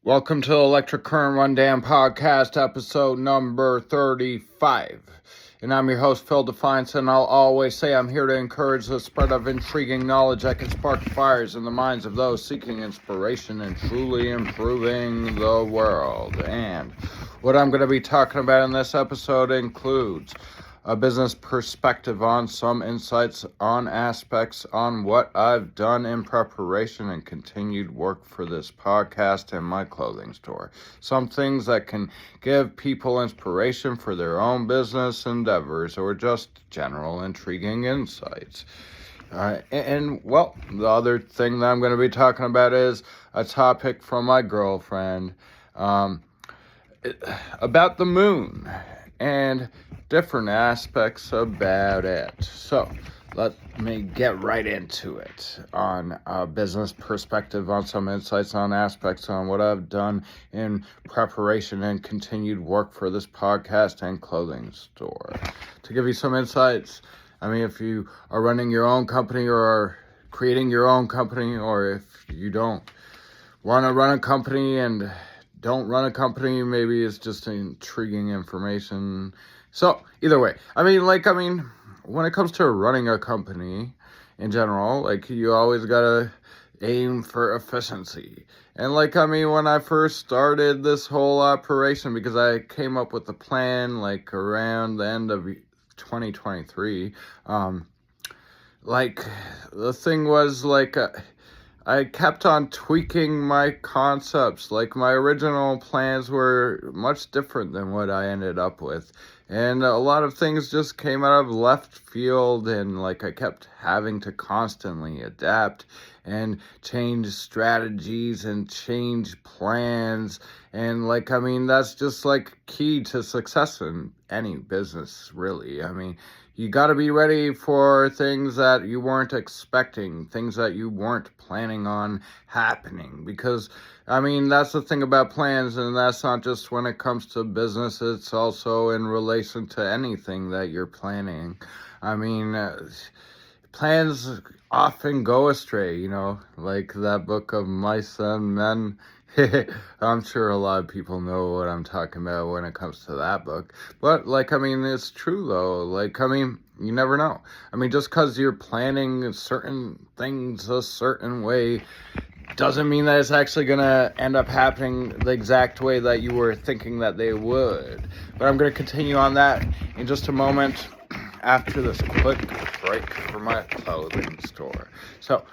Welcome to Electric Current Rundown Podcast, episode number 35. And I'm your host, Phil Defiance, and I'll always say I'm here to encourage the spread of intriguing knowledge that can spark fires in the minds of those seeking inspiration and truly improving the world. And what I'm going to be talking about in this episode includes a business perspective on some insights on aspects on what I've done in preparation and continued work for this podcast and my clothing store. Some things that can give people inspiration for their own business endeavors or just general intriguing insights. The other thing that I'm going to be talking about is a topic from my girlfriend about the moon and different aspects about it. So let me get right into it on a business perspective on some insights on aspects on what I've done in preparation and continued work for this podcast and clothing store. To give you some insights, if you are running your own company or are creating your own company, or if you don't want to run a company and don't run a company, maybe it's just intriguing information. So either way, when it comes to running a company in general, you always gotta aim for efficiency. And when I first started this whole operation, because I came up with the plan around the end of 2023, the thing was I kept on tweaking my concepts. My original plans were much different than what I ended up with. And a lot of things just came out of left field, and I kept having to constantly adapt and change strategies and change plans. And that's just key to success in any business, really. You got to be ready for things that you weren't expecting, things that you weren't planning on happening. Because, that's the thing about plans, and that's not just when it comes to business, it's also in relation to anything that you're planning. Plans often go astray, like that book of Mice and Men. I'm sure a lot of people know what I'm talking about when it comes to that book. But, it's true, though. You never know. Just because you're planning certain things a certain way doesn't mean that it's actually going to end up happening the exact way that you were thinking that they would. But I'm going to continue on that in just a moment after this quick break for my clothing store. So,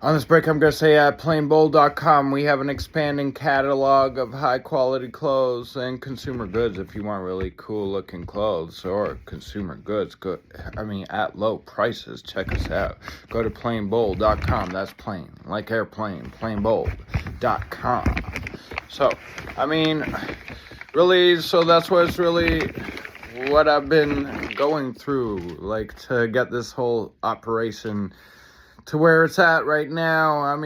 on this break, I'm going to say at planebold.com, we have an expanding catalog of high-quality clothes and consumer goods if you want really cool-looking clothes or consumer goods at low prices. Check us out. Go to planebold.com. That's plain, like airplane, planebold.com. So, that's what I've been going through, to get this whole operation to where it's at right now. All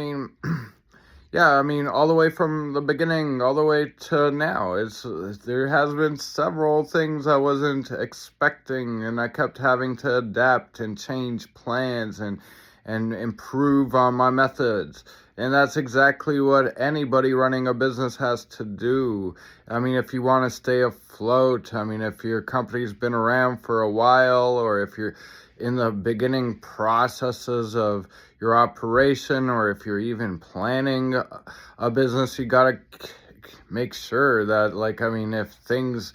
the way from the beginning, all the way to now, there has been several things I wasn't expecting, and I kept having to adapt and change plans and improve on my methods. And that's exactly what anybody running a business has to do. If you want to stay afloat, if your company's been around for a while, or if you're in the beginning processes of your operation, or if you're even planning a business, you gotta make sure that, if things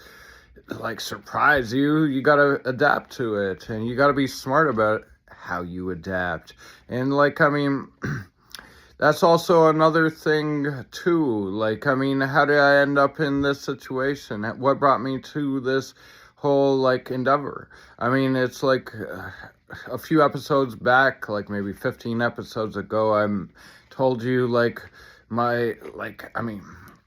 surprise you, you gotta adapt to it, and you gotta be smart about how you adapt. And that's also another thing too. How did I end up in this situation? What brought me to this whole endeavor? It's a few episodes back, maybe 15 episodes ago, I told you a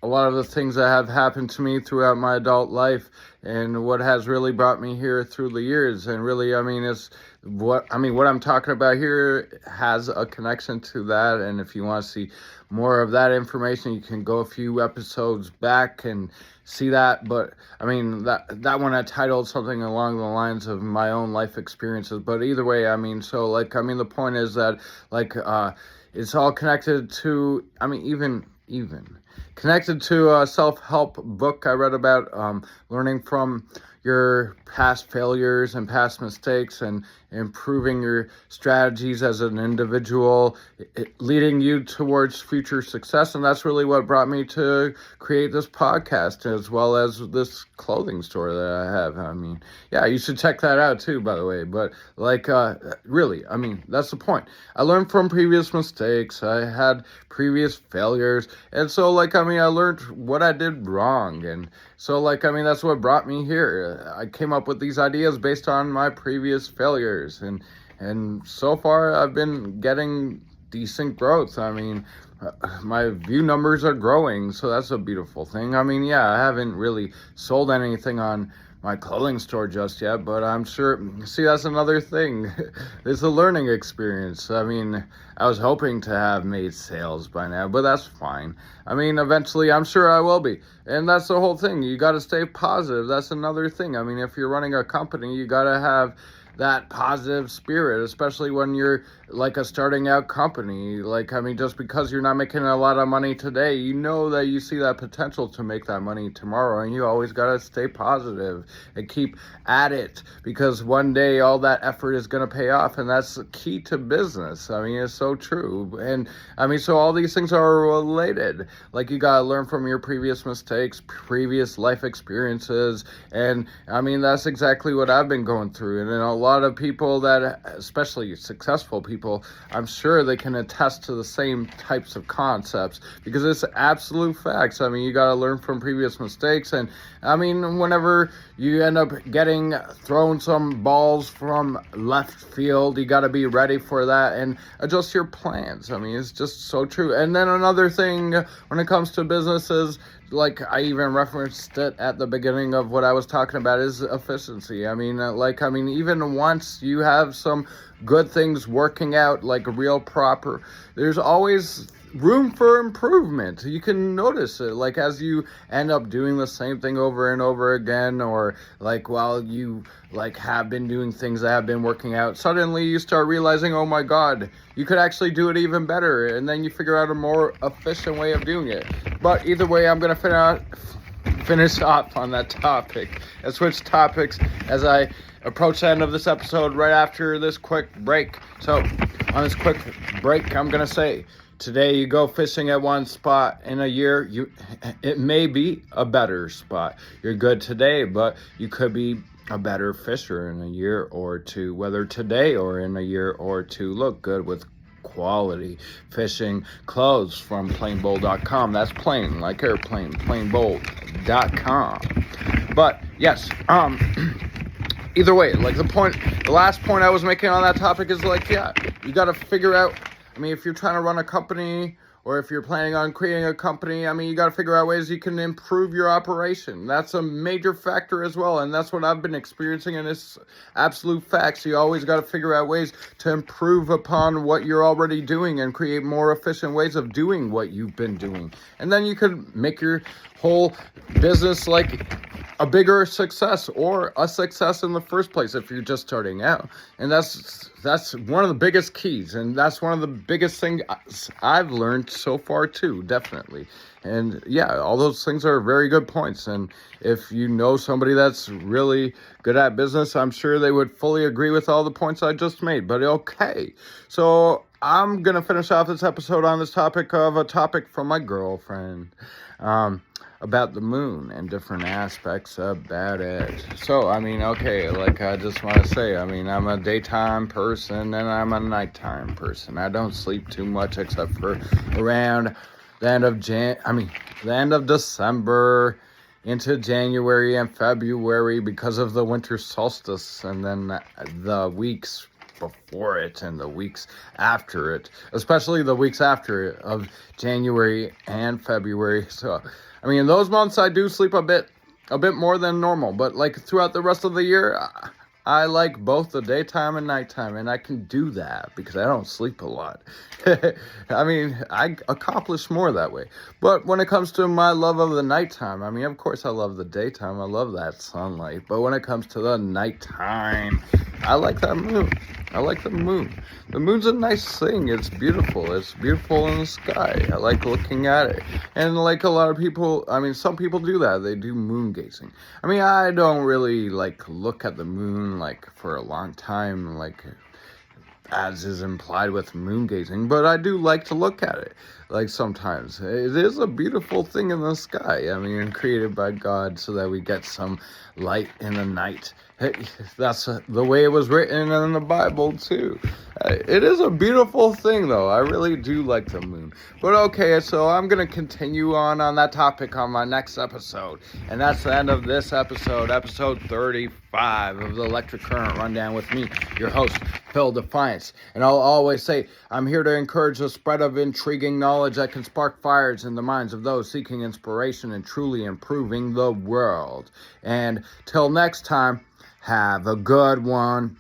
lot of the things that have happened to me throughout my adult life and what has really brought me here through the years. And really, it's what I'm talking about here has a connection to that. And if you want to see more of that information, you can go a few episodes back and see that. But that one I titled something along the lines of my own life experiences. But either way, the point is that it's all connected to, even even. Connected to a self-help book I read about learning from your past failures and past mistakes and improving your strategies as an individual, leading you towards future success. And that's really what brought me to create this podcast as well as this clothing store that I have. I mean, yeah, you should check that out too, by the way. But really, I mean, that's the point. I learned from previous mistakes. I had previous failures. And so, I learned what I did wrong. And so, that's what brought me here. I came up with these ideas based on my previous failures. And so far, I've been getting decent growth. I mean, my view numbers are growing, so that's a beautiful thing. I mean, yeah, I haven't really sold anything on my clothing store just yet, but I'm sure, see, that's another thing. It's a learning experience. I mean, I was hoping to have made sales by now, but that's fine. I mean, eventually I'm sure I will be. And that's the whole thing. You got to stay positive. That's another thing. I mean, if you're running a company, you got to have that positive spirit, especially when you're a starting out company. Just because you're not making a lot of money today, you know that you see that potential to make that money tomorrow, and you always got to stay positive and keep at it, because one day all that effort is going to pay off, and that's the key to business. I mean, it's so true. And I mean, so all these things are related. You got to learn from your previous mistakes, previous life experiences, and I mean, that's exactly what I've been going through. And a lot of people that, especially successful people, I'm sure they can attest to the same types of concepts, because it's absolute facts. I mean, you got to learn from previous mistakes. And I mean, whenever you end up getting thrown some balls from left field, you got to be ready for that and adjust your plans. I mean, it's just so true. And then another thing when it comes to businesses, I even referenced it at the beginning of what I was talking about, is efficiency. I mean, even once you have some good things working out, real proper, there's always room for improvement. You can notice it, as you end up doing the same thing over and over again, or while you have been doing things that have been working out, suddenly you start realizing, oh my God, you could actually do it even better, and then you figure out a more efficient way of doing it. But either way, I'm gonna finish off on that topic and switch topics as I approach the end of this episode right after this quick break. So on this quick break, I'm gonna say, today you go fishing at one spot, in a year it may be a better spot. You're good today, but you could be a better fisher in a year or two. Whether today or in a year or two, look good with quality fishing clothes from planebold.com. That's plain like airplane, planebold.com. But yes, either way, the last point I was making on that topic is you got to figure out, I mean, if you're trying to run a company, or if you're planning on creating a company, I mean, you got to figure out ways you can improve your operation. That's a major factor as well, and that's what I've been experiencing, and it's absolute facts. You always got to figure out ways to improve upon what you're already doing and create more efficient ways of doing what you've been doing. And then you could make your whole business a bigger success, or a success in the first place if you're just starting out. And that's one of the biggest keys, and that's one of the biggest things I've learned so far too, definitely. And yeah, all those things are very good points, and if you know somebody that's really good at business, I'm sure they would fully agree with all the points I just made. But okay, so I'm gonna finish off this episode on this topic of a topic from my girlfriend, about the moon and different aspects about it. So, I mean, okay, I just want to say, I mean, I'm a daytime person and I'm a nighttime person. I don't sleep too much except for around the end of the end of December into January and February because of the winter solstice, and then the weeks before it and the weeks after it, especially the weeks after it of January and February. So I mean, in those months I do sleep a bit more than normal, but throughout the rest of the year, I like both the daytime and nighttime, and I can do that because I don't sleep a lot. I mean, I accomplish more that way. But when it comes to my love of the nighttime, I mean, of course I love the daytime. I love that sunlight. But when it comes to the nighttime, I like that moon. I like the moon. The moon's a nice thing. It's beautiful. It's beautiful in the sky. I like looking at it. And like a lot of people, I mean, some people do that. They do moon gazing. I mean, I don't really like look at the moon like for a long time, like as is implied with moon gazing, but I do like to look at it. Like sometimes it is a beautiful thing in the sky. I mean, created by God so that we get some light in the night. That's the way it was written in the Bible too. It is a beautiful thing though. I really do like the moon. But okay, so I'm going to continue on that topic on my next episode. And that's the end of this episode 35 of the Electric Current Rundown with me, your host, Phil Defiance. And I'll always say, I'm here to encourage the spread of intriguing knowledge that can spark fires in the minds of those seeking inspiration and truly improving the world. And till next time, have a good one.